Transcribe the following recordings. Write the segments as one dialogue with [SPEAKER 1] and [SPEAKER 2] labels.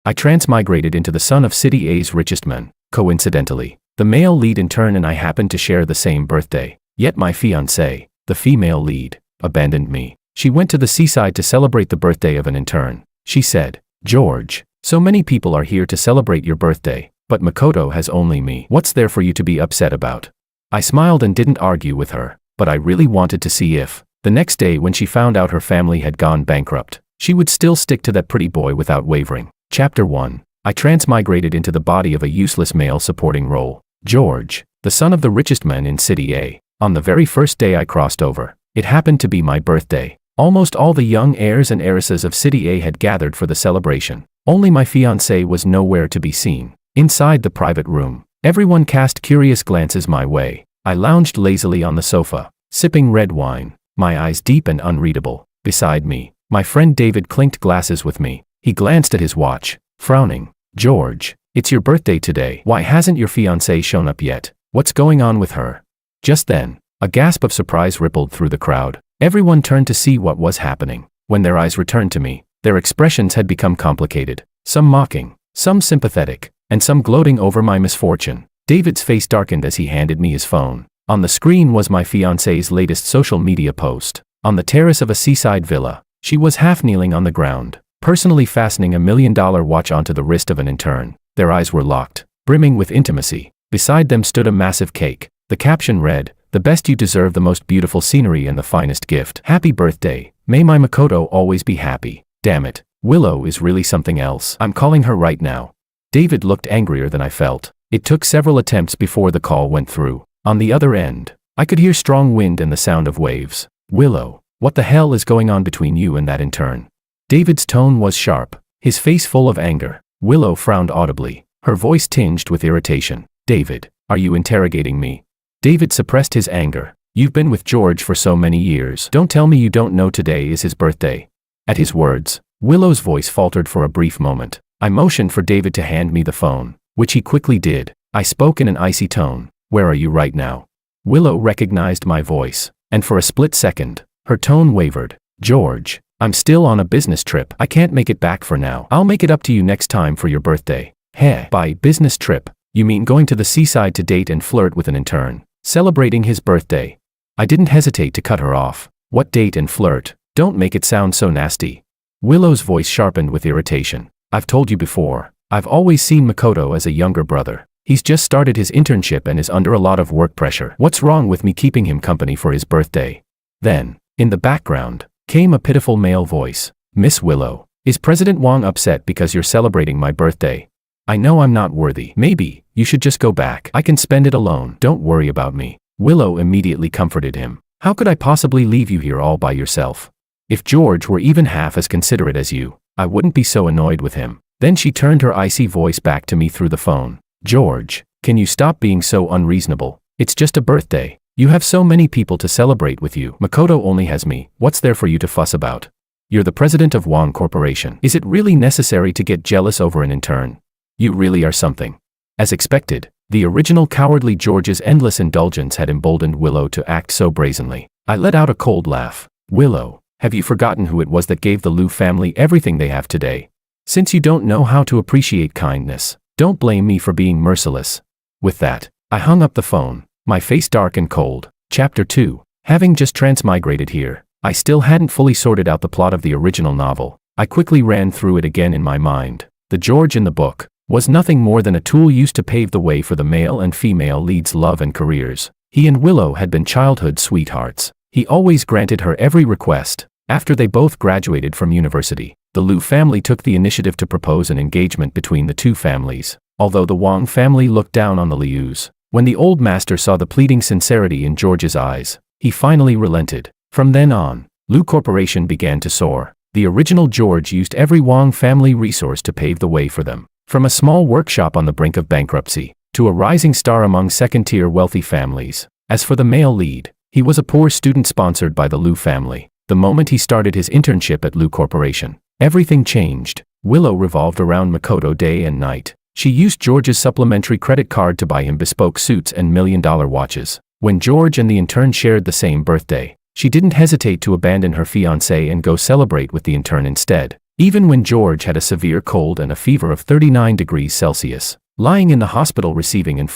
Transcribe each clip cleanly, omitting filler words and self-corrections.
[SPEAKER 1] I transmigrated into the son of City A's richest man. Coincidentally, the male lead intern and I happened to share the same birthday. Yet my fiancée, the female lead, abandoned me. She went to the seaside to celebrate the birthday of an intern. She said, "George, so many people are here to celebrate your birthday, but Makoto has only me. What's there for you to be upset about?" I smiled and didn't argue with her, but I really wanted to see if, the next day when she found out her family had gone bankrupt, she would still stick to that pretty boy without wavering. Chapter 1. I transmigrated into the body of a useless male supporting role. George, the son of the richest man in City A. On the very first day I crossed over, it happened to be my birthday. Almost all the young heirs and heiresses of City A had gathered for the celebration. Only my fiancée was nowhere to be seen. Inside the private room, everyone cast curious glances my way. I lounged lazily on the sofa, sipping red wine, my eyes deep and unreadable. Beside me, my friend David clinked glasses with me. He glanced at his watch, frowning. "George, it's your birthday today. Why hasn't your fiancée shown up yet? What's going on with her?" Just then, a gasp of surprise rippled through the crowd. Everyone turned to see what was happening. When their eyes returned to me, their expressions had become complicated, some mocking, some sympathetic, and some gloating over my misfortune. David's face darkened as he handed me his phone. On the screen was my fiancée's latest social media post. On the terrace of a seaside villa, she was half kneeling on the ground, personally fastening $1 million watch onto the wrist of an intern. Their eyes were locked, brimming with intimacy. Beside them stood a massive cake. The caption read, "The best you deserve, the most beautiful scenery and the finest gift. Happy birthday, may my Makoto always be happy." Damn it, Willow is really something else. I'm calling her right now. David looked angrier than I felt. It took several attempts before the call went through. On the other end, I could hear strong wind and the sound of waves. "Willow, what the hell is going on between you and that intern?" David's tone was sharp, his face full of anger. Willow frowned audibly, her voice tinged with irritation. "David, are you interrogating me?" David suppressed his anger. "You've been with George for so many years. Don't tell me you don't know today is his birthday." At his words, Willow's voice faltered for a brief moment. I motioned for David to hand me the phone, which he quickly did. I spoke in an icy tone. "Where are you right now?" Willow recognized my voice, and for a split second, her tone wavered. "George, I'm still on a business trip. I can't make it back for now. I'll make it up to you next time for your birthday." "Heh, by business trip, you mean going to the seaside to date and flirt with an intern, celebrating his birthday?" I didn't hesitate to cut her off. "What date and flirt? Don't make it sound so nasty." Willow's voice sharpened with irritation. "I've told you before, I've always seen Makoto as a younger brother. He's just started his internship and is under a lot of work pressure. What's wrong with me keeping him company for his birthday?" Then, in the background, came a pitiful male voice. "Miss Willow, is President Wong upset because you're celebrating my birthday? I know I'm not worthy. Maybe you should just go back. I can spend it alone. Don't worry about me." Willow immediately comforted him. "How could I possibly leave you here all by yourself? If George were even half as considerate as you, I wouldn't be so annoyed with him." Then she turned her icy voice back to me through the phone. "George, can you stop being so unreasonable? It's just a birthday. You have so many people to celebrate with you. Makoto only has me. What's there for you to fuss about? You're the president of Wong Corporation. Is it really necessary to get jealous over an intern? You really are something." As expected, the original cowardly George's endless indulgence had emboldened Willow to act so brazenly. I let out a cold laugh. "Willow, have you forgotten who it was that gave the Liu family everything they have today? Since you don't know how to appreciate kindness, don't blame me for being merciless." With that, I hung up the phone, my face dark and cold. Chapter 2. Having just transmigrated here, I still hadn't fully sorted out the plot of the original novel. I quickly ran through it again in my mind. The George in the book was nothing more than a tool used to pave the way for the male and female leads' love and careers. He and Willow had been childhood sweethearts. He always granted her every request. After they both graduated from university, the Liu family took the initiative to propose an engagement between the two families, although the Wong family looked down on the Lius. When the old master saw the pleading sincerity in George's eyes, he finally relented. From then on, Liu Corporation began to soar. The original George used every Wong family resource to pave the way for them. From a small workshop on the brink of bankruptcy, to a rising star among second-tier wealthy families. As for the male lead, he was a poor student sponsored by the Liu family. The moment he started his internship at Liu Corporation, everything changed. Willow revolved around Makoto day and night. She used George's supplementary credit card to buy him bespoke suits and million-dollar watches. When George and the intern shared the same birthday, she didn't hesitate to abandon her fiancé and go celebrate with the intern instead. Even when George had a severe cold and a fever of 39 degrees Celsius, lying in the hospital receiving in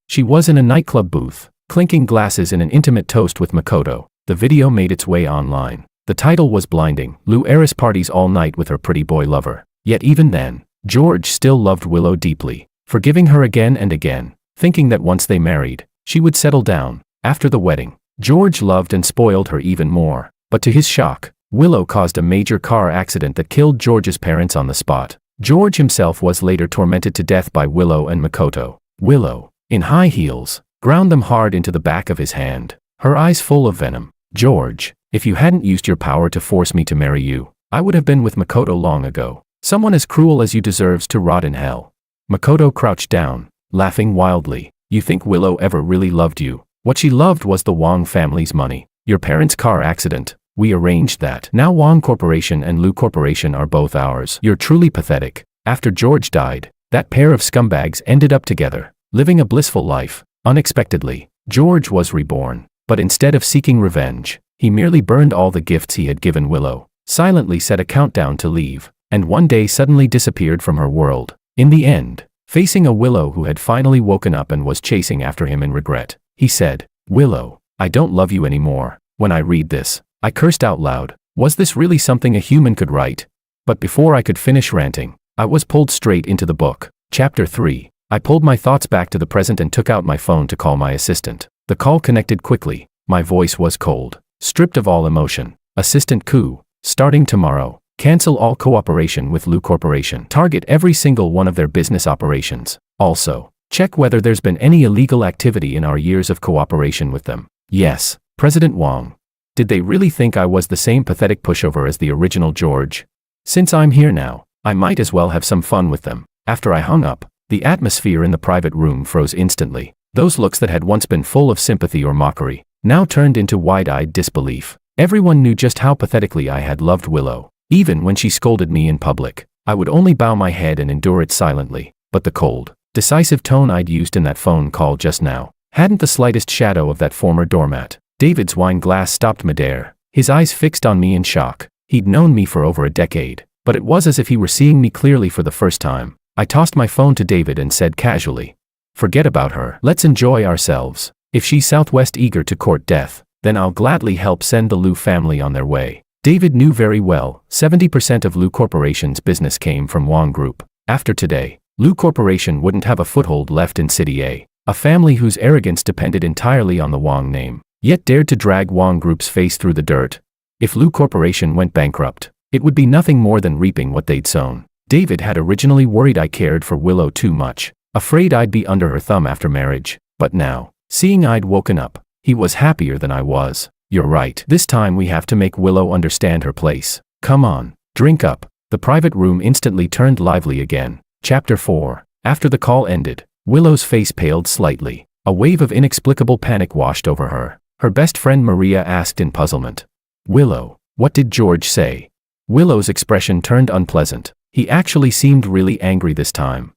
[SPEAKER 1] she was in a nightclub booth, clinking glasses in an intimate toast with Makoto. The video made its way online. The title was blinding. Lou Eris parties all night with her pretty boy lover. Yet even then, George still loved Willow deeply, forgiving her again and again, thinking that once they married, she would settle down. After the wedding, George loved and spoiled her even more. But to his shock, Willow caused a major car accident that killed George's parents on the spot. George himself was later tormented to death by Willow and Makoto. Willow, in high heels, ground them hard into the back of his hand, her eyes full of venom. George, if you hadn't used your power to force me to marry you, I would have been with Makoto long ago. Someone as cruel as you deserves to rot in hell. Makoto crouched down, laughing wildly. You think Willow ever really loved you? What she loved was the Wong family's money. Your parents' car accident. We arranged that. Now Wong Corporation and Lu Corporation are both ours. You're truly pathetic. After George died, that pair of scumbags ended up together, living a blissful life. Unexpectedly, George was reborn. But instead of seeking revenge, he merely burned all the gifts he had given Willow, silently set a countdown to leave, and one day suddenly disappeared from her world. In the end, facing a Willow who had finally woken up and was chasing after him in regret, he said, "Willow, I don't love you anymore." When I read this, I cursed out loud. Was this really something a human could write? But before I could finish ranting, I was pulled straight into the book. Chapter 3. I pulled my thoughts back to the present and took out my phone to call my assistant. The call connected quickly. My voice was cold, stripped of all emotion. Assistant Ku, starting tomorrow, cancel all cooperation with Lu Corporation. Target every single one of their business operations. Also, check whether there's been any illegal activity in our years of cooperation with them. Yes, President Wong. Did they really think I was the same pathetic pushover as the original George? Since I'm here now, I might as well have some fun with them. After I hung up, the atmosphere in the private room froze instantly. Those looks that had once been full of sympathy or mockery, now turned into wide-eyed disbelief. Everyone knew just how pathetically I had loved Willow. Even when she scolded me in public, I would only bow my head and endure it silently. But the cold, decisive tone I'd used in that phone call just now hadn't the slightest shadow of that former doormat. David's wine glass stopped midair, his eyes fixed on me in shock. He'd known me for over a decade, but it was as if he were seeing me clearly for the first time. I tossed my phone to David and said casually, "Forget about her. Let's enjoy ourselves. If she's Southwest eager to court death, then I'll gladly help send the Lu family on their way." David knew very well, 70% of Lu Corporation's business came from Wong Group. After today, Lu Corporation wouldn't have a foothold left in City A family whose arrogance depended entirely on the Wong name, yet dared to drag Wong Group's face through the dirt. If Lu Corporation went bankrupt, it would be nothing more than reaping what they'd sown. David had originally worried I cared for Willow too much, afraid I'd be under her thumb after marriage. But now, seeing I'd woken up, he was happier than I was. You're right. This time we have to make Willow understand her place. Come on, drink up. The private room instantly turned lively again. Chapter 4. After the call ended, Willow's face paled slightly. A wave of inexplicable panic washed over her. Her best friend Maria asked in puzzlement, "Willow, what did George say?" Willow's expression turned unpleasant. He actually seemed really angry this time.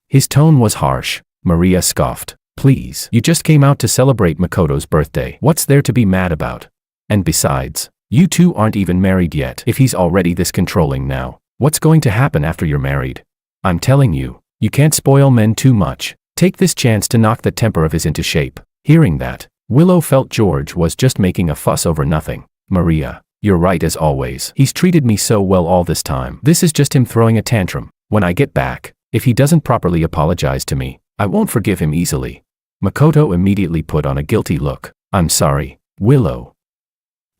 [SPEAKER 1] His tone was harsh. Maria scoffed. "Please, you just came out to celebrate Makoto's birthday. What's there to be mad about? And besides, you two aren't even married yet. If he's already this controlling now, what's going to happen after you're married? I'm telling you, you can't spoil men too much. Take this chance to knock the temper of his into shape." Hearing that, Willow felt George was just making a fuss over nothing. "Maria, you're right as always. He's treated me so well all this time. This is just him throwing a tantrum. When I get back, if he doesn't properly apologize to me, I won't forgive him easily." Makoto immediately put on a guilty look. "I'm sorry, Willow.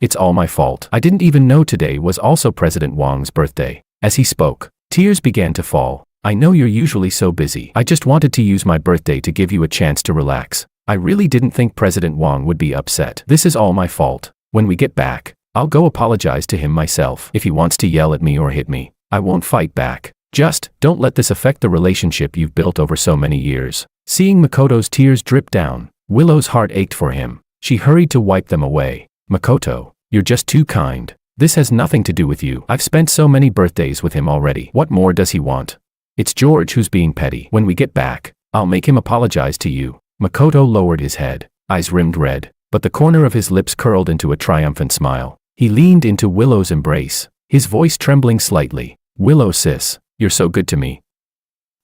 [SPEAKER 1] It's all my fault. I didn't even know today was also President Wong's birthday." As he spoke, tears began to fall. "I know you're usually so busy. I just wanted to use my birthday to give you a chance to relax. I really didn't think President Wong would be upset. This is all my fault. When we get back, I'll go apologize to him myself. If he wants to yell at me or hit me, I won't fight back. Just don't let this affect the relationship you've built over so many years." Seeing Makoto's tears drip down, Willow's heart ached for him. She hurried to wipe them away. "Makoto, you're just too kind. This has nothing to do with you. I've spent so many birthdays with him already. What more does he want? It's George who's being petty. When we get back, I'll make him apologize to you." Makoto lowered his head, eyes rimmed red, but the corner of his lips curled into a triumphant smile. He leaned into Willow's embrace, his voice trembling slightly. Willow sis, you're so good to me.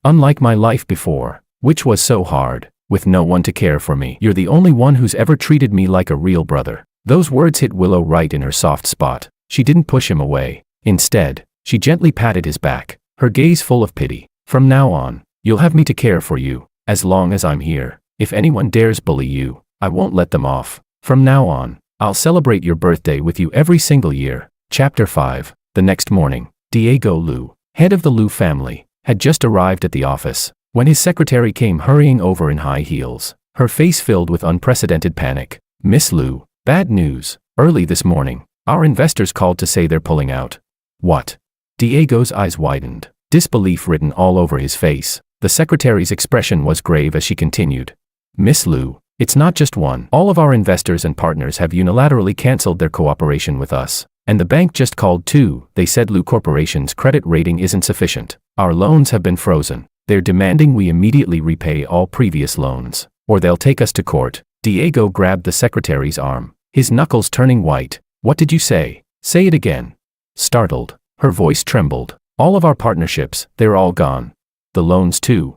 [SPEAKER 1] Unlike my life before, which was so hard, with no one to care for me. You're the only one who's ever treated me like a real brother. Those words hit Willow right in her soft spot. She didn't push him away. Instead, she gently patted his back, her gaze full of pity. From now on, you'll have me to care for you, as long as I'm here. If anyone dares bully you, I won't let them off. From now on, I'll celebrate your birthday with you every single year. Chapter 5. The next morning, Diego Liu, head of the Liu family, had just arrived at the office when his secretary came hurrying over in high heels, her face filled with unprecedented panic. Miss Liu, bad news. Early this morning, our investors called to say they're pulling out. What? Diego's eyes widened, disbelief written all over his face. The secretary's expression was grave as she continued. Miss Liu, it's not just one. All of our investors and partners have unilaterally canceled their cooperation with us. And the bank just called too. They said Liu Corporation's credit rating isn't sufficient. Our loans have been frozen. They're demanding we immediately repay all previous loans, or they'll take us to court. Diego grabbed the secretary's arm, his knuckles turning white. What did you say? Say it again. Startled, her voice trembled. All of our partnerships, they're all gone. The loans too.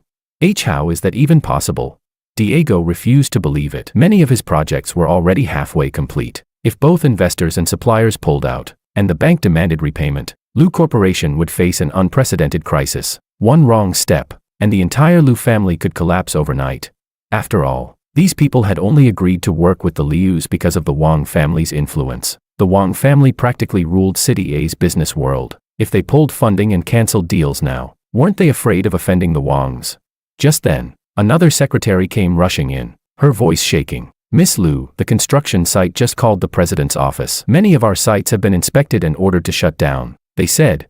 [SPEAKER 1] How is that even possible? Diego refused to believe it. Many of his projects were already halfway complete. If both investors and suppliers pulled out, and the bank demanded repayment, Liu Corporation would face an unprecedented crisis. One wrong step, and the entire Liu family could collapse overnight. After all, these people had only agreed to work with the Lius because of the Wang family's influence. The Wang family practically ruled City A's business world. If they pulled funding and canceled deals now, weren't they afraid of offending the Wangs? Just then, another secretary came rushing in, her voice shaking. Miss Liu, the construction site just called the president's office. Many of our sites have been inspected and ordered to shut down. They said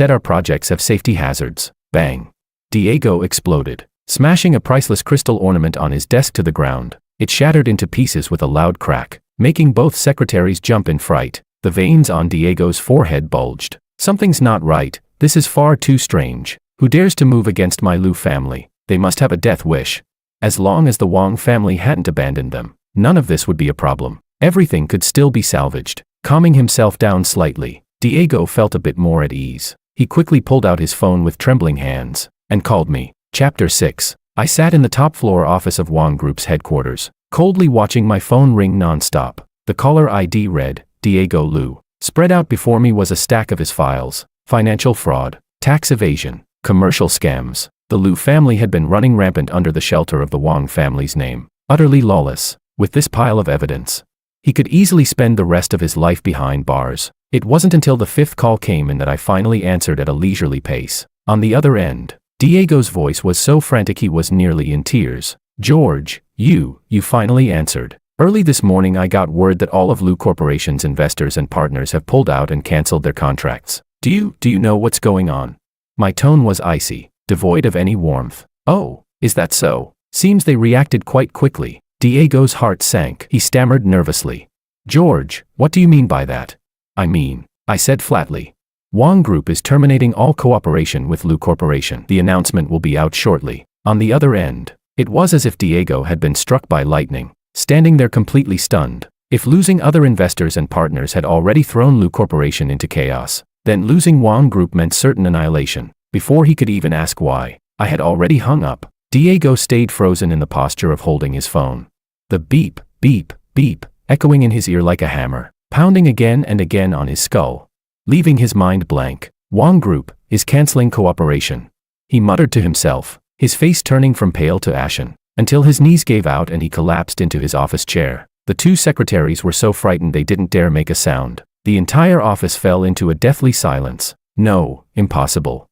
[SPEAKER 1] our projects have safety hazards. Bang. Diego exploded, smashing a priceless crystal ornament on his desk to the ground. It shattered into pieces with a loud crack, making both secretaries jump in fright. The veins on Diego's forehead bulged. Something's not right. This is far too strange. Who dares to move against my Liu family? They must have a death wish. As long as the Wang family hadn't abandoned them, none of this would be a problem. Everything could still be salvaged. Calming himself down slightly, Diego felt a bit more at ease. He quickly pulled out his phone with trembling hands and called me. Chapter 6. I sat in the top floor office of Wang Group's headquarters, coldly watching my phone ring non-stop. The caller ID read, Diego Liu. Spread out before me was a stack of his files. Financial fraud, tax evasion, commercial scams. The Liu family had been running rampant under the shelter of the Wang family's name. Utterly lawless. With this pile of evidence, he could easily spend the rest of his life behind bars. It wasn't until the fifth call came in that I finally answered at a leisurely pace. On the other end, Diego's voice was so frantic he was nearly in tears. George, you finally answered. Early this morning I got word that all of Liu Corporation's investors and partners have pulled out and canceled their contracts. Do you know what's going on? My tone was icy, devoid of any warmth. Oh, is that so? Seems they reacted quite quickly. Diego's heart sank. He stammered nervously. George, what do you mean by that? I said flatly. Wang Group is terminating all cooperation with Liu Corporation. The announcement will be out shortly. On the other end, it was as if Diego had been struck by lightning, standing there completely stunned. If losing other investors and partners had already thrown Liu Corporation into chaos, then losing Wang Group meant certain annihilation. Before he could even ask why, I had already hung up. Diego stayed frozen in the posture of holding his phone. The beep, beep, beep, echoing in his ear like a hammer, pounding again and again on his skull, leaving his mind blank. Wang Group is canceling cooperation. He muttered to himself, his face turning from pale to ashen, until his knees gave out and he collapsed into his office chair. The two secretaries were so frightened they didn't dare make a sound. The entire office fell into a deathly silence. No, impossible.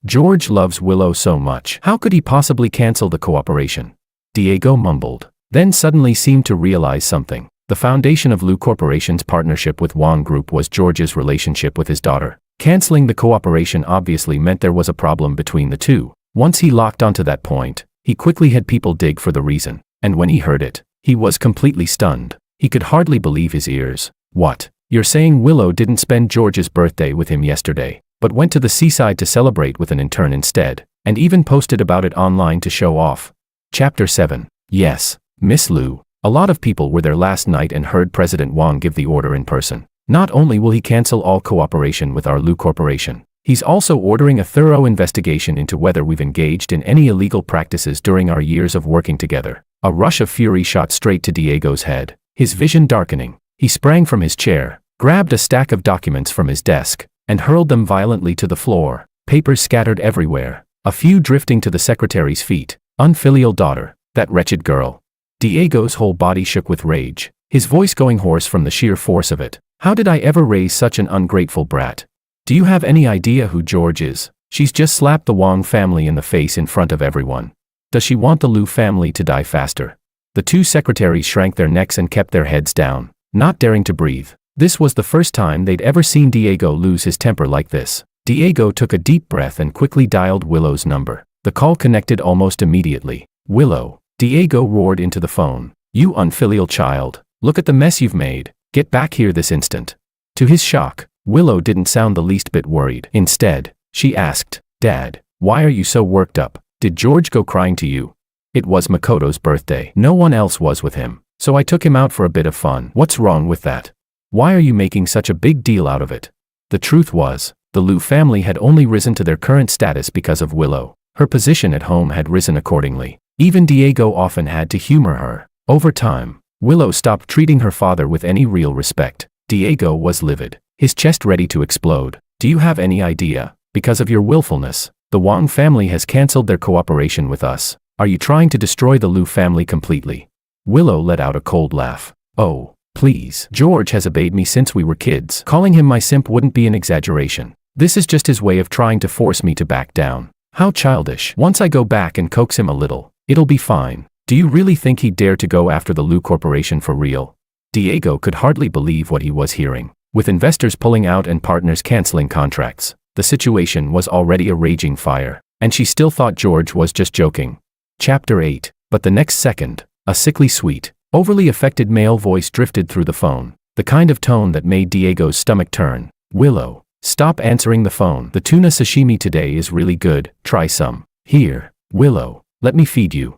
[SPEAKER 1] George loves Willow so much. How could he possibly cancel the cooperation? Diego mumbled, then suddenly seemed to realize something. The foundation of Liu Corporation's partnership with Wang Group was George's relationship with his daughter. Canceling the cooperation obviously meant there was a problem between the two. Once he locked onto that point, he quickly had people dig for the reason, and when he heard it, he was completely stunned. He could hardly believe his ears. What? You're saying Willow didn't spend George's birthday with him yesterday, but went to the seaside to celebrate with an intern instead, and even posted about it online to show off? Chapter 7. Yes, Miss Liu. A lot of people were there last night and heard President Wang give the order in person. Not only will he cancel all cooperation with our Lu Corporation, he's also ordering a thorough investigation into whether we've engaged in any illegal practices during our years of working together. A rush of fury shot straight to Diego's head, his vision darkening. He sprang from his chair, grabbed a stack of documents from his desk, and hurled them violently to the floor, papers scattered everywhere, a few drifting to the secretary's feet. Unfilial daughter, that wretched girl. Diego's whole body shook with rage, his voice going hoarse from the sheer force of it. How did I ever raise such an ungrateful brat? Do you have any idea who George is? She's just slapped the Wang family in the face in front of everyone. Does she want the Lu family to die faster? The two secretaries shrank their necks and kept their heads down, not daring to breathe. This was the first time they'd ever seen Diego lose his temper like this. Diego took a deep breath and quickly dialed Willow's number. The call connected almost immediately. Willow. Diego roared into the phone. You unfilial child. Look at the mess you've made. Get back here this instant. To his shock, Willow didn't sound the least bit worried. Instead, she asked, Dad, why are you so worked up? Did George go crying to you? It was Makoto's birthday. No one else was with him, so I took him out for a bit of fun. What's wrong with that? Why are you making such a big deal out of it? The truth was, the Lu family had only risen to their current status because of Willow. Her position at home had risen accordingly. Even Diego often had to humor her. Over time, Willow stopped treating her father with any real respect. Diego was livid, his chest ready to explode. Do you have any idea? Because of your willfulness, the Wang family has cancelled their cooperation with us. Are you trying to destroy the Lu family completely? Willow let out a cold laugh. Oh, please. George has obeyed me since we were kids. Calling him my simp wouldn't be an exaggeration. This is just his way of trying to force me to back down. How childish. Once I go back and coax him a little, it'll be fine. Do you really think he'd dare to go after the Lu Corporation for real? Diego could hardly believe what he was hearing. With investors pulling out and partners canceling contracts, the situation was already a raging fire, and she still thought George was just joking. Chapter 8. But the next second, a sickly sweet, overly affected male voice drifted through the phone, the kind of tone that made Diego's stomach turn. Willow, stop answering the phone. The tuna sashimi today is really good, try some. Here, Willow, let me feed you.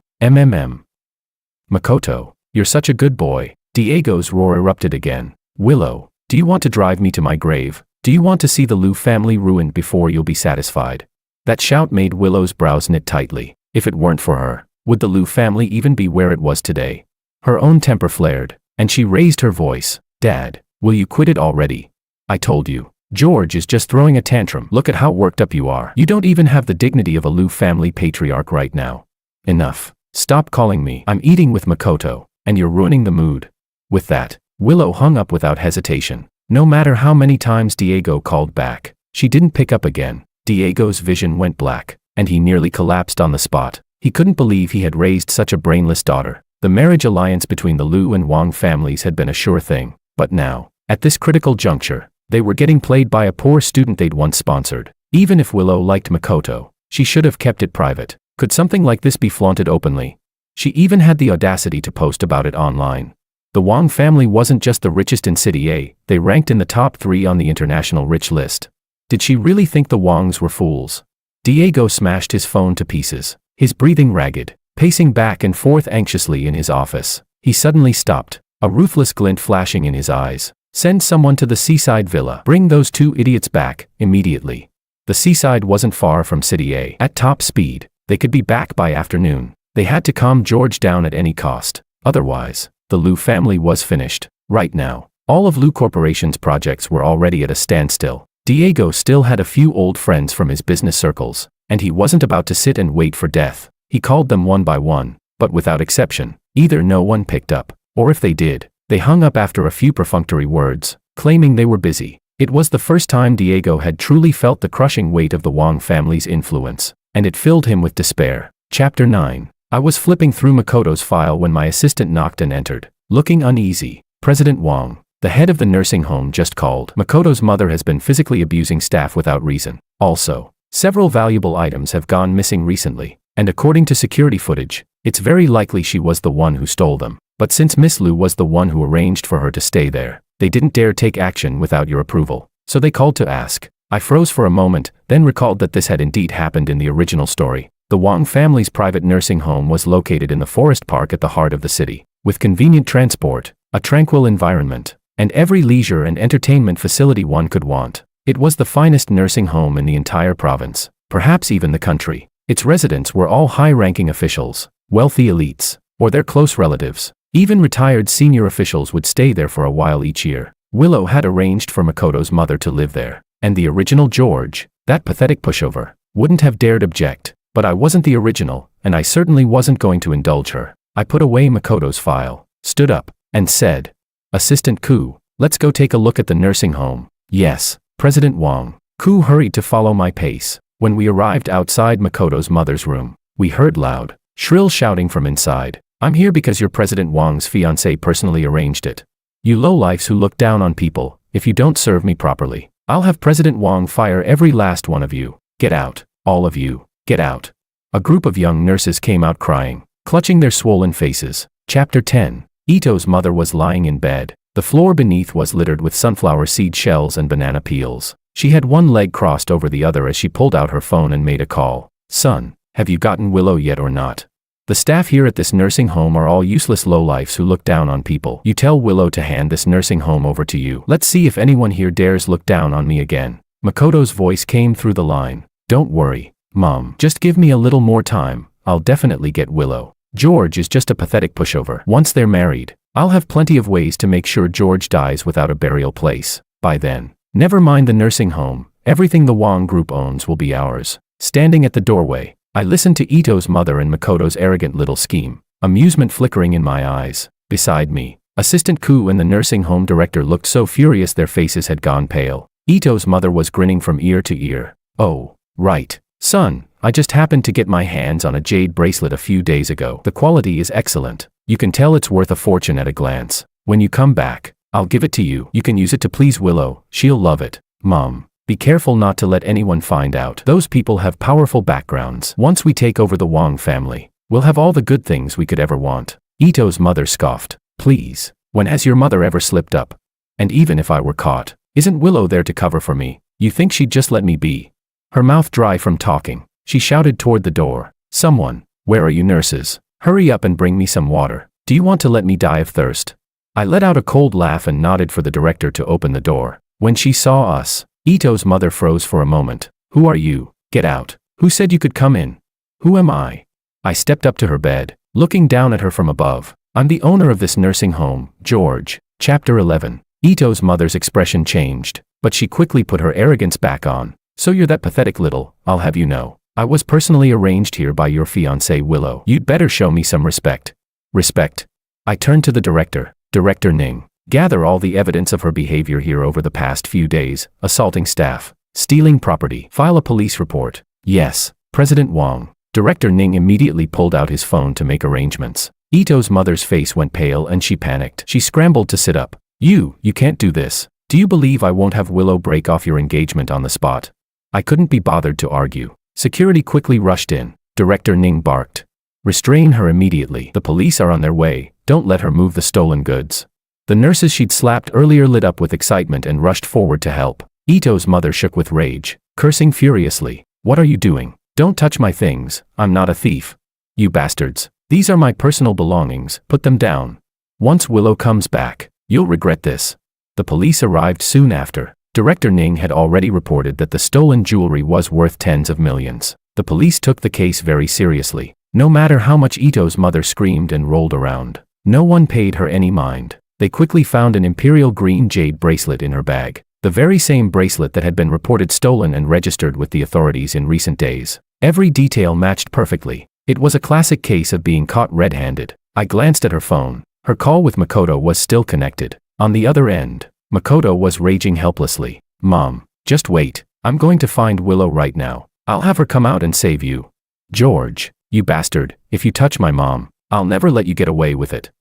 [SPEAKER 1] Makoto, you're such a good boy. Diego's roar erupted again. Willow, do you want to drive me to my grave? Do you want to see the Lu family ruined before you'll be satisfied? That shout made Willow's brows knit tightly. If it weren't for her, would the Lu family even be where it was today? Her own temper flared, and she raised her voice. Dad, will you quit it already? I told you. George is just throwing a tantrum. Look at how worked up you are. You don't even have the dignity of a Lu family patriarch right now. Enough. Stop calling me. I'm eating with Makoto, and you're ruining the mood. With that, Willow hung up without hesitation. No matter how many times Diego called back, she didn't pick up again. Diego's vision went black, and he nearly collapsed on the spot. He couldn't believe he had raised such a brainless daughter. The marriage alliance between the Lu and Wang families had been a sure thing, but now, at this critical juncture, they were getting played by a poor student they'd once sponsored. Even if Willow liked Makoto, she should have kept it private. Could something like this be flaunted openly? She even had the audacity to post about it online. The Wang family wasn't just the richest in City A, they ranked in the top 3 on the international rich list. Did she really think the Wangs were fools? Diego smashed his phone to pieces, his breathing ragged, pacing back and forth anxiously in his office. He suddenly stopped, a ruthless glint flashing in his eyes. Send someone to the seaside villa. Bring those 2 idiots back, immediately. The seaside wasn't far from City A. At top speed, they could be back by afternoon. They had to calm George down at any cost. Otherwise, the Lu family was finished. Right now, all of Lu Corporation's projects were already at a standstill. Diego still had a few old friends from his business circles, and he wasn't about to sit and wait for death. He called them one by one, but without exception, either no one picked up, or if they did, they hung up after a few perfunctory words, claiming they were busy. It was the first time Diego had truly felt the crushing weight of the Wang family's influence, and it filled him with despair. Chapter 9. I was flipping through Makoto's file when my assistant knocked and entered, looking uneasy. President Wang, the head of the nursing home, just called. Makoto's mother has been physically abusing staff without reason. Also, several valuable items have gone missing recently, and according to security footage, it's very likely she was the one who stole them. But since Miss Lu was the one who arranged for her to stay there, they didn't dare take action without your approval, so they called to ask. I froze for a moment, then recalled that this had indeed happened in the original story. The Wang family's private nursing home was located in the forest park at the heart of the city. With convenient transport, a tranquil environment, and every leisure and entertainment facility one could want. It was the finest nursing home in the entire province, perhaps even the country. Its residents were all high-ranking officials, wealthy elites, or their close relatives. Even retired senior officials would stay there for a while each year. Willow had arranged for Makoto's mother to live there, and the original George, that pathetic pushover, wouldn't have dared object. But I wasn't the original, and I certainly wasn't going to indulge her. I put away Makoto's file, stood up, and said, "Assistant Ku, let's go take a look at the nursing home." "Yes, President Wang." Ku hurried to follow my pace. When we arrived outside Makoto's mother's room, we heard loud, shrill shouting from inside. "I'm here because your President Wang's fiancée personally arranged it. You lowlifes who look down on people, if you don't serve me properly, I'll have President Wang fire every last one of you. Get out, all of you, get out." A group of young nurses came out crying, clutching their swollen faces. Chapter 10. Ito's mother was lying in bed. The floor beneath was littered with sunflower seed shells and banana peels. She had one leg crossed over the other as she pulled out her phone and made a call. "Son, have you gotten Willow yet or not? The staff here at this nursing home are all useless lowlifes who look down on people. You tell Willow to hand this nursing home over to you. Let's see if anyone here dares look down on me again." Makoto's voice came through the line. "Don't worry, Mom. Just give me a little more time. I'll definitely get Willow. George is just a pathetic pushover. Once they're married, I'll have plenty of ways to make sure George dies without a burial place. By then, never mind the nursing home, everything the Wang Group owns will be ours." Standing at the doorway, I listened to Ito's mother and Makoto's arrogant little scheme, amusement flickering in my eyes. Beside me, Assistant Ku and the nursing home director looked so furious their faces had gone pale. Ito's mother was grinning from ear to ear. "Oh, right. Son, I just happened to get my hands on a jade bracelet a few days ago. The quality is excellent. You can tell it's worth a fortune at a glance. When you come back, I'll give it to you. You can use it to please Willow. She'll love it." "Mom, be careful not to let anyone find out. Those people have powerful backgrounds. Once we take over the Wang family, we'll have all the good things we could ever want." Ito's mother scoffed. "Please, when has your mother ever slipped up? And even if I were caught, isn't Willow there to cover for me? You think she'd just let me be?" Her mouth dry from talking, she shouted toward the door. "Someone, where are you nurses? Hurry up and bring me some water. Do you want to let me die of thirst?" I let out a cold laugh and nodded for the director to open the door. When she saw us, Ito's mother froze for a moment. "Who are you? Get out. Who said you could come in?" "Who am I?" I stepped up to her bed, looking down at her from above. "I'm the owner of this nursing home, George." Chapter 11. Ito's mother's expression changed, but she quickly put her arrogance back on. "So you're that pathetic little, I'll have you know. I was personally arranged here by your fiancée Willow. You'd better show me some respect." "Respect?" I turned to the director. "Director Ning, gather all the evidence of her behavior here over the past few days, assaulting staff, stealing property, file a police report." "Yes, President Wang." Director Ning immediately pulled out his phone to make arrangements. Ito's mother's face went pale and she panicked. She scrambled to sit up. You can't do this. Do you believe I won't have Willow break off your engagement on the spot?" I couldn't be bothered to argue. Security quickly rushed in. Director Ning barked. "Restrain her immediately. The police are on their way. Don't let her move the stolen goods." The nurses she'd slapped earlier lit up with excitement and rushed forward to help. Ito's mother shook with rage, cursing furiously. "What are you doing? Don't touch my things. I'm not a thief. You bastards. These are my personal belongings. Put them down. Once Willow comes back, you'll regret this." The police arrived soon after. Director Ning had already reported that the stolen jewelry was worth tens of millions. The police took the case very seriously. No matter how much Ito's mother screamed and rolled around, no one paid her any mind. They quickly found an imperial green jade bracelet in her bag, the very same bracelet that had been reported stolen and registered with the authorities in recent days. Every detail matched perfectly. It was a classic case of being caught red-handed. I glanced at her phone. Her call with Makoto was still connected. On the other end, Makoto was raging helplessly. "Mom, just wait. I'm going to find Willow right now. I'll have her come out and save you." "George, you bastard, if you touch my mom, I'll never let you get away with it."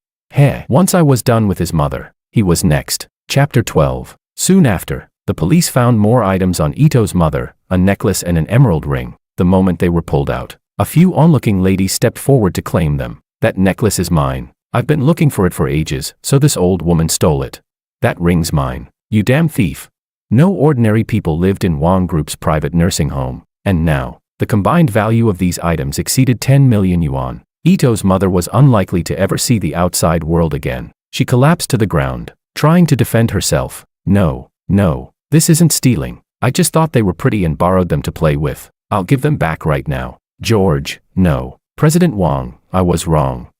[SPEAKER 1] Once I was done with his mother, he was next. Chapter 12. Soon after, the police found more items on Ito's mother, a necklace and an emerald ring. The moment they were pulled out, a few onlooking ladies stepped forward to claim them. "That necklace is mine. I've been looking for it for ages, so this old woman stole it. That ring's mine. You damn thief." No ordinary people lived in Wang Group's private nursing home, and now, the combined value of these items exceeded 10 million yuan. Ito's mother was unlikely to ever see the outside world again. She collapsed to the ground, trying to defend herself. No, this isn't stealing. I just thought they were pretty and borrowed them to play with. I'll give them back right now. George, no. President Wong, I was wrong.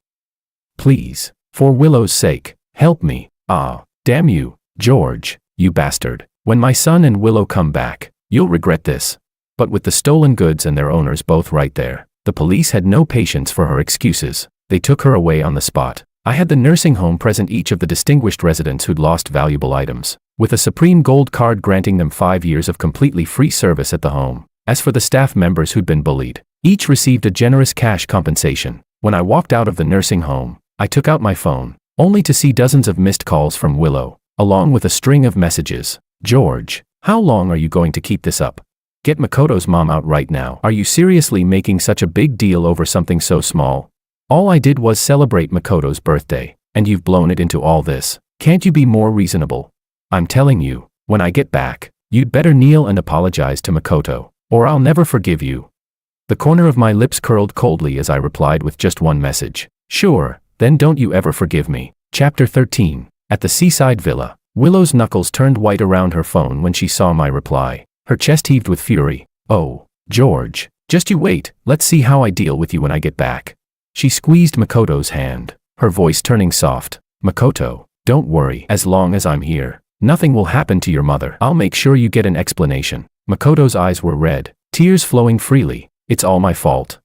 [SPEAKER 1] Please, for Willow's sake, help me. Ah, damn you, George, you bastard. When my son and Willow come back, you'll regret this. But with the stolen goods and their owners both right there, the police had no patience for her excuses. They took her away on the spot. I had the nursing home present each of the distinguished residents who'd lost valuable items, with a supreme gold card granting them 5 years of completely free service at the home. As for the staff members who'd been bullied, each received a generous cash compensation. When I walked out of the nursing home, I took out my phone, only to see dozens of missed calls from Willow, along with a string of messages. George, how long are you going to keep this up? Get Makoto's mom out right now. Are you seriously making such a big deal over something so small? All I did was celebrate Makoto's birthday, and you've blown it into all this. Can't you be more reasonable? I'm telling you, when I get back, you'd better kneel and apologize to Makoto, or I'll never forgive you. The corner of my lips curled coldly as I replied with just one message. Sure, then don't you ever forgive me. Chapter 13. At the seaside villa, Willow's knuckles turned white around her phone when she saw my reply. Her chest heaved with fury. Oh, George, just you wait, let's see how I deal with you when I get back. She squeezed Makoto's hand, her voice turning soft. Makoto, don't worry, as long as I'm here, nothing will happen to your mother. I'll make sure you get an explanation. Makoto's eyes were red, tears flowing freely. It's all my fault.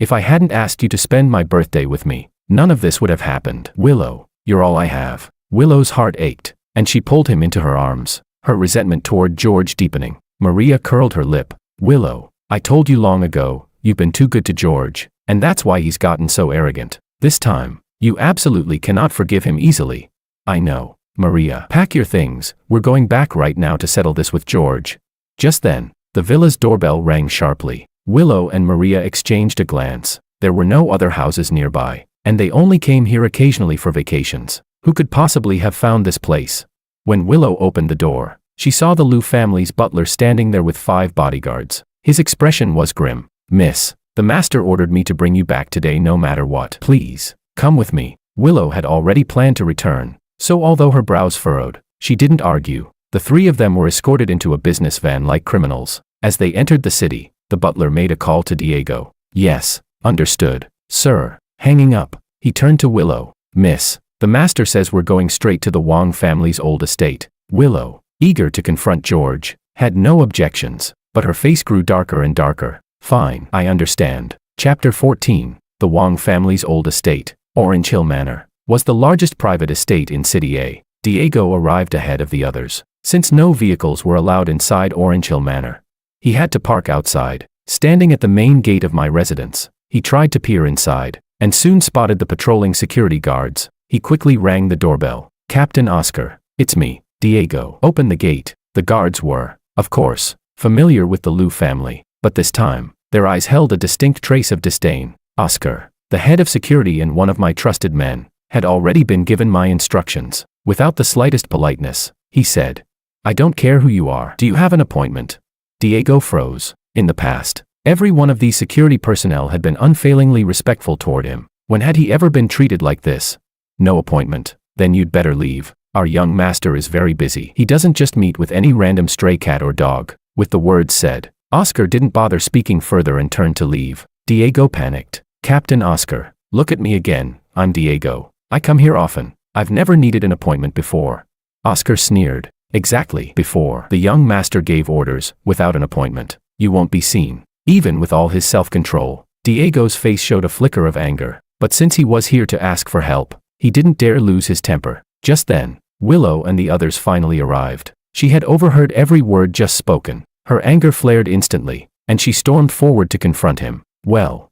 [SPEAKER 1] If I hadn't asked you to spend my birthday with me, none of this would have happened. Willow, you're all I have. Willow's heart ached, and she pulled him into her arms, her resentment toward George deepening. Maria curled her lip. Willow, I told you long ago, you've been too good to George, and that's why he's gotten so arrogant. This time, you absolutely cannot forgive him easily. I know. Maria, pack your things, we're going back right now to settle this with George. Just then, the villa's doorbell rang sharply. Willow and Maria exchanged a glance. There were no other houses nearby, and they only came here occasionally for vacations. Who could possibly have found this place? When Willow opened the door, she saw the Liu family's butler standing there with 5 bodyguards. His expression was grim. Miss, the master ordered me to bring you back today no matter what. Please, come with me. Willow had already planned to return, so although her brows furrowed, she didn't argue. The 3 of them were escorted into a business van like criminals. As they entered the city, the butler made a call to Diego. Yes, understood, sir. Hanging up, he turned to Willow. Miss, the master says we're going straight to the Wong family's old estate. Willow, eager to confront George, had no objections, but her face grew darker and darker. Fine, I understand. Chapter 14. The Wong family's old estate, Orange Hill Manor, was the largest private estate in City A. Diego arrived ahead of the others, since no vehicles were allowed inside Orange Hill Manor. He had to park outside, standing at the main gate of my residence. He tried to peer inside, and soon spotted the patrolling security guards. He quickly rang the doorbell. Captain Oscar, it's me, Diego. Open the gate. The guards were, of course, familiar with the Liu family, but this time, their eyes held a distinct trace of disdain. Oscar, the head of security and one of my trusted men, had already been given my instructions. Without the slightest politeness, he said, I don't care who you are. Do you have an appointment? Diego froze. In the past, every one of these security personnel had been unfailingly respectful toward him. When had he ever been treated like this? No appointment. Then you'd better leave. Our young master is very busy. He doesn't just meet with any random stray cat or dog. With the words said, Oscar didn't bother speaking further and turned to leave. Diego panicked. Captain Oscar, look at me again. I'm Diego. I come here often. I've never needed an appointment before. Oscar sneered. Exactly. Before. The young master gave orders, without an appointment, you won't be seen. Even with all his self-control, Diego's face showed a flicker of anger. But since he was here to ask for help, he didn't dare lose his temper. Just then, Willow and the others finally arrived. She had overheard every word just spoken. Her anger flared instantly, and she stormed forward to confront him. Well,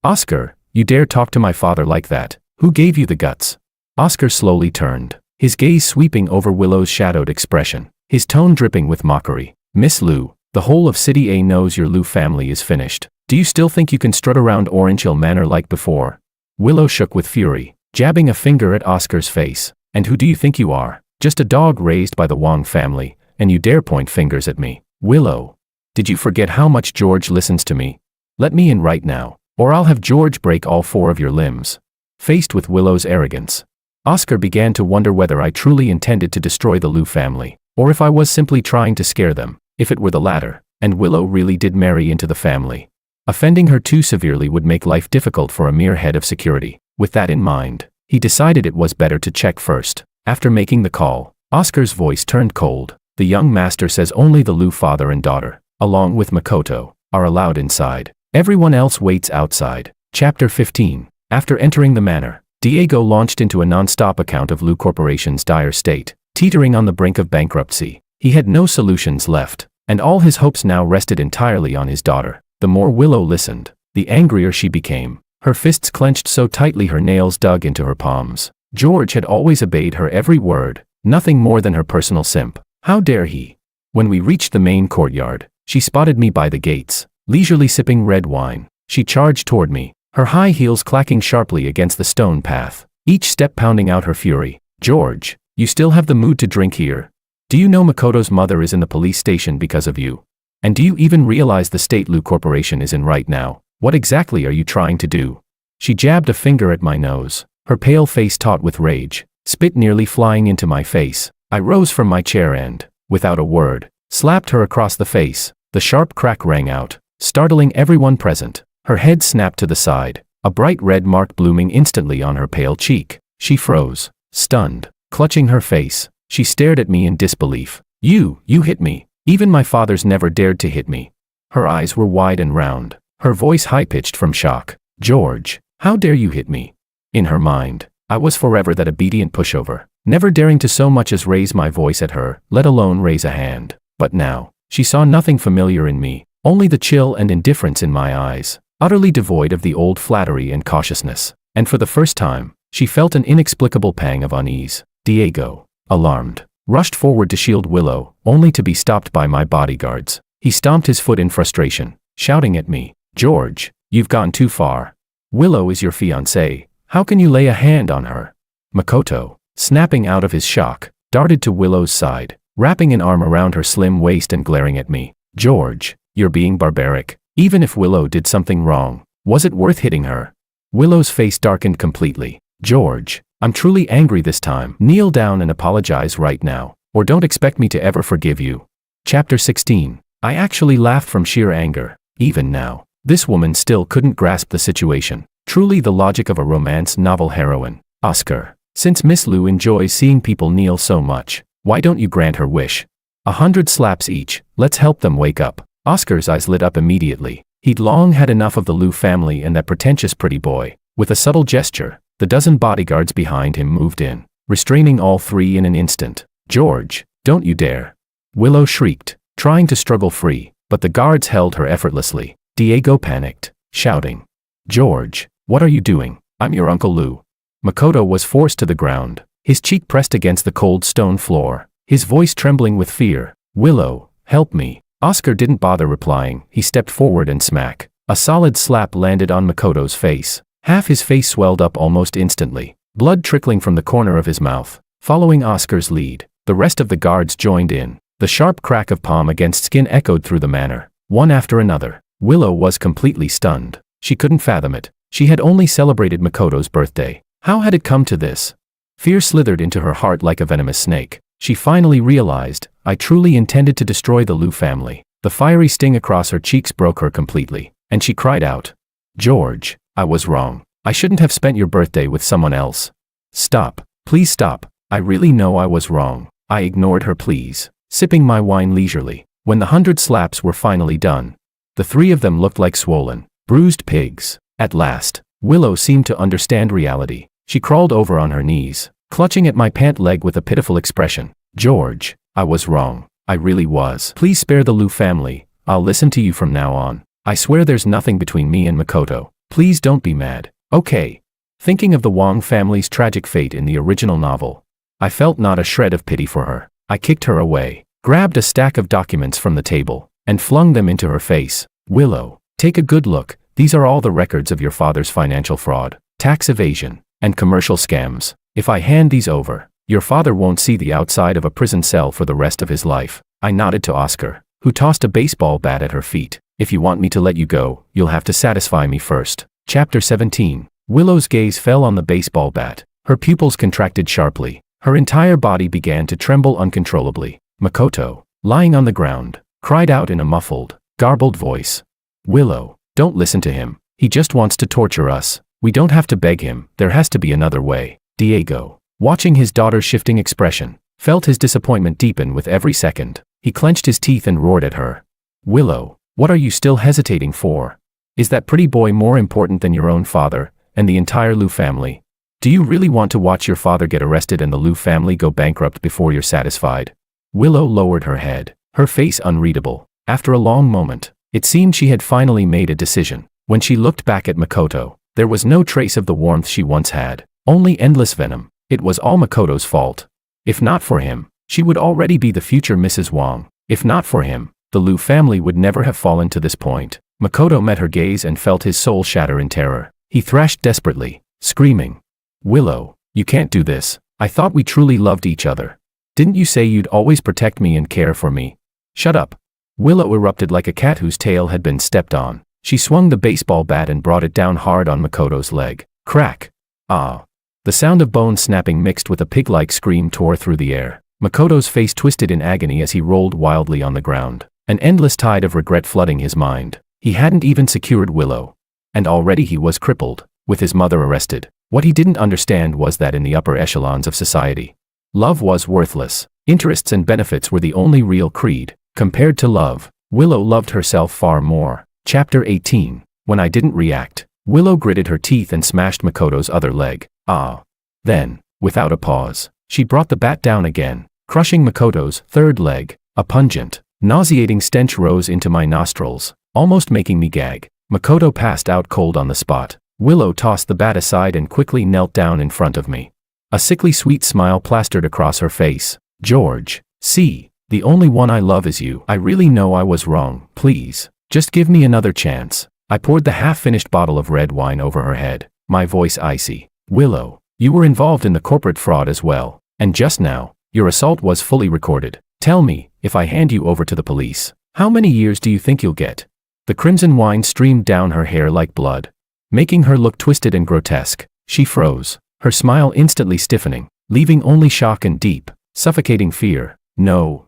[SPEAKER 1] Oscar, you dare talk to my father like that? Who gave you the guts? Oscar slowly turned, his gaze sweeping over Willow's shadowed expression, his tone dripping with mockery. Miss Liu, the whole of City A knows your Liu family is finished. Do you still think you can strut around Orange Hill Manor like before? Willow shook with fury, jabbing a finger at Oscar's face. And who do you think you are? Just a dog raised by the Wong family, and you dare point fingers at me? Willow, did you forget how much George listens to me? Let me in right now, or I'll have George break all 4 of your limbs. Faced with Willow's arrogance, Oscar began to wonder whether I truly intended to destroy the Liu family, or if I was simply trying to scare them. If it were the latter, and Willow really did marry into the family, offending her too severely would make life difficult for a mere head of security. With that in mind, he decided it was better to check first. After making the call, Oscar's voice turned cold. The young master says only the Liu father and daughter, along with Makoto, are allowed inside. Everyone else waits outside. Chapter 15. After entering the manor, Diego launched into a non-stop account of Liu Corporation's dire state, teetering on the brink of bankruptcy. He had no solutions left, and all his hopes now rested entirely on his daughter. The more Willow listened, the angrier she became. Her fists clenched so tightly her nails dug into her palms. George had always obeyed her every word, nothing more than her personal simp. How dare he? When we reached the main courtyard, she spotted me by the gates, leisurely sipping red wine. She charged toward me, her high heels clacking sharply against the stone path, each step pounding out her fury. George, you still have the mood to drink here? Do you know Makoto's mother is in the police station because of you? And do you even realize the state Liu Corporation is in right now? What exactly are you trying to do? She jabbed a finger at my nose, her pale face taut with rage, spit nearly flying into my face. I rose from my chair and, without a word, slapped her across the face. The sharp crack rang out, startling everyone present. Her head snapped to the side, a bright red mark blooming instantly on her pale cheek. She froze, stunned, clutching her face. She stared at me in disbelief. You hit me. Even my father's never dared to hit me. Her eyes were wide and round, her voice high-pitched from shock. George, how dare you hit me? In her mind, I was forever that obedient pushover, never daring to so much as raise my voice at her, let alone raise a hand. But now, she saw nothing familiar in me, only the chill and indifference in my eyes, utterly devoid of the old flattery and cautiousness. And for the first time, she felt an inexplicable pang of unease. Diego, alarmed, rushed forward to shield Willow, only to be stopped by my bodyguards. He stomped his foot in frustration, shouting at me, George, you've gone too far. Willow is your fiancée. How can you lay a hand on her? Makoto, snapping out of his shock, darted to Willow's side, wrapping an arm around her slim waist and glaring at me. George, you're being barbaric. Even if Willow did something wrong, was it worth hitting her? Willow's face darkened completely. George, I'm truly angry this time. Kneel down and apologize right now, or don't expect me to ever forgive you. Chapter 16. I actually laughed from sheer anger. Even now, this woman still couldn't grasp the situation. Truly the logic of a romance novel heroine. Oscar, since Miss Liu enjoys seeing people kneel so much, why don't you grant her wish? 100 slaps each, let's help them wake up. Oscar's eyes lit up immediately. He'd long had enough of the Liu family and that pretentious pretty boy. With a subtle gesture, the dozen bodyguards behind him moved in, restraining all three in an instant. George, don't you dare. Willow shrieked, trying to struggle free, but the guards held her effortlessly. Diego panicked, shouting, George, what are you doing? I'm your Uncle Liu. Makoto was forced to the ground, his cheek pressed against the cold stone floor, his voice trembling with fear. Willow, help me. Oscar didn't bother replying. He stepped forward and smack. A solid slap landed on Makoto's face. Half his face swelled up almost instantly, blood trickling from the corner of his mouth. Following Oscar's lead, the rest of the guards joined in. The sharp crack of palm against skin echoed through the manor, one after another. Willow was completely stunned. She couldn't fathom it. She had only celebrated Makoto's birthday. How had it come to this? Fear slithered into her heart like a venomous snake. She finally realized, I truly intended to destroy the Liu family. The fiery sting across her cheeks broke her completely, and she cried out, George, I was wrong. I shouldn't have spent your birthday with someone else. Stop. Please stop. I really know I was wrong. I ignored her pleas, sipping my wine leisurely. When the 100 slaps were finally done, the three of them looked like swollen, bruised pigs. At last, Willow seemed to understand reality. She crawled over on her knees, clutching at my pant leg with a pitiful expression. George, I was wrong. I really was. Please spare the Liu family. I'll listen to you from now on. I swear there's nothing between me and Makoto. Please don't be mad. Okay. Thinking of the Wang family's tragic fate in the original novel, I felt not a shred of pity for her. I kicked her away, grabbed a stack of documents from the table, and flung them into her face. Willow, take a good look. These are all the records of your father's financial fraud, tax evasion, and commercial scams. If I hand these over, your father won't see the outside of a prison cell for the rest of his life. I nodded to Oscar, who tossed a baseball bat at her feet. If you want me to let you go, you'll have to satisfy me first. Chapter 17. Willow's gaze fell on the baseball bat. Her pupils contracted sharply. Her entire body began to tremble uncontrollably. Makoto, lying on the ground, cried out in a muffled, garbled voice. Willow, don't listen to him. He just wants to torture us. We don't have to beg him. There has to be another way. Diego, watching his daughter's shifting expression, felt his disappointment deepen with every second. He clenched his teeth and roared at her. Willow, what are you still hesitating for? Is that pretty boy more important than your own father and the entire Liu family? Do you really want to watch your father get arrested and the Liu family go bankrupt before you're satisfied? Willow lowered her head, her face unreadable. After a long moment, it seemed she had finally made a decision. When she looked back at Makoto, there was no trace of the warmth she once had, only endless venom. It was all Makoto's fault. If not for him, she would already be the future Mrs. Wang. If not for him, the Liu family would never have fallen to this point. Makoto met her gaze and felt his soul shatter in terror. He thrashed desperately, screaming, Willow, you can't do this. I thought we truly loved each other. Didn't you say you'd always protect me and care for me? Shut up. Willow erupted like a cat whose tail had been stepped on. She swung the baseball bat and brought it down hard on Makoto's leg. Crack. Ah. The sound of bone snapping mixed with a pig-like scream tore through the air. Makoto's face twisted in agony as he rolled wildly on the ground, an endless tide of regret flooding his mind. He hadn't even secured Willow. And already he was crippled, with his mother arrested. What he didn't understand was that in the upper echelons of society, love was worthless. Interests and benefits were the only real creed. Compared to love, Willow loved herself far more. Chapter 18. When I didn't react, Willow gritted her teeth and smashed Makoto's other leg. Ah. Then, without a pause, she brought the bat down again, crushing Makoto's third leg. A pungent, nauseating stench rose into my nostrils, almost making me gag. Makoto passed out cold on the spot. Willow tossed the bat aside and quickly knelt down in front of me. A sickly sweet smile plastered across her face. George, see, the only one I love is you. I really know I was wrong. Please, just give me another chance. I poured the half-finished bottle of red wine over her head, my voice icy. Willow, you were involved in the corporate fraud as well, and just now, your assault was fully recorded. Tell me, if I hand you over to the police, how many years do you think you'll get? The crimson wine streamed down her hair like blood, making her look twisted and grotesque. She froze, her smile instantly stiffening, leaving only shock and deep, suffocating fear. No,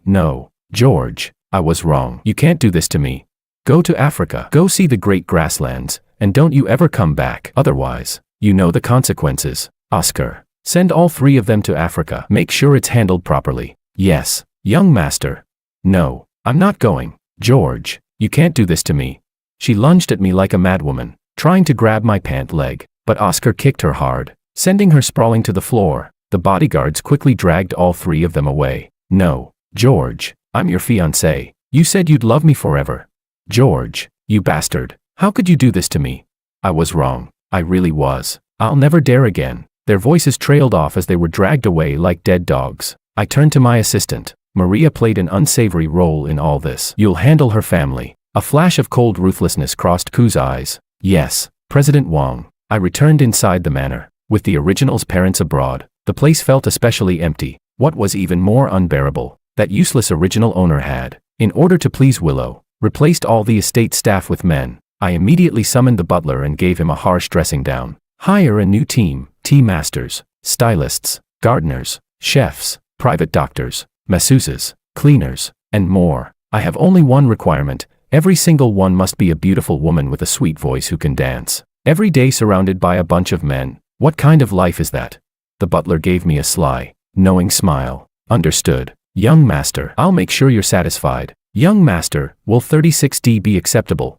[SPEAKER 1] George, I was wrong. You can't do this to me. Go to Africa. Go see the great grasslands, and don't you ever come back. Otherwise, you know the consequences. Oscar, send all three of them to Africa. Make sure it's handled properly. Yes, young master. No, I'm not going. George, you can't do this to me. She lunged at me like a madwoman, trying to grab my pant leg, but Oscar kicked her hard, sending her sprawling to the floor. The bodyguards quickly dragged all three of them away. No, George, I'm your fiancé. You said you'd love me forever. George, you bastard, how could you do this to me? I was wrong. I really was. I'll never dare again. Their voices trailed off as they were dragged away like dead dogs. I turned to my assistant. Maria played an unsavory role in all this. You'll handle her family. A flash of cold ruthlessness crossed Ku's eyes. Yes, President Wang. I returned inside the manor. With the original's parents abroad, the place felt especially empty. What was even more unbearable, that useless original owner had, in order to please Willow, replaced all the estate staff with men. I immediately summoned the butler and gave him a harsh dressing down. Hire a new team, tea masters, stylists, gardeners, chefs, private doctors, masseuses, cleaners, and more. I have only one requirement. Every single one must be a beautiful woman with a sweet voice who can dance. Every day surrounded by a bunch of men. What kind of life is that? The butler gave me a sly, knowing smile. Understood. Young master, I'll make sure you're satisfied. Young master, will 36D be acceptable?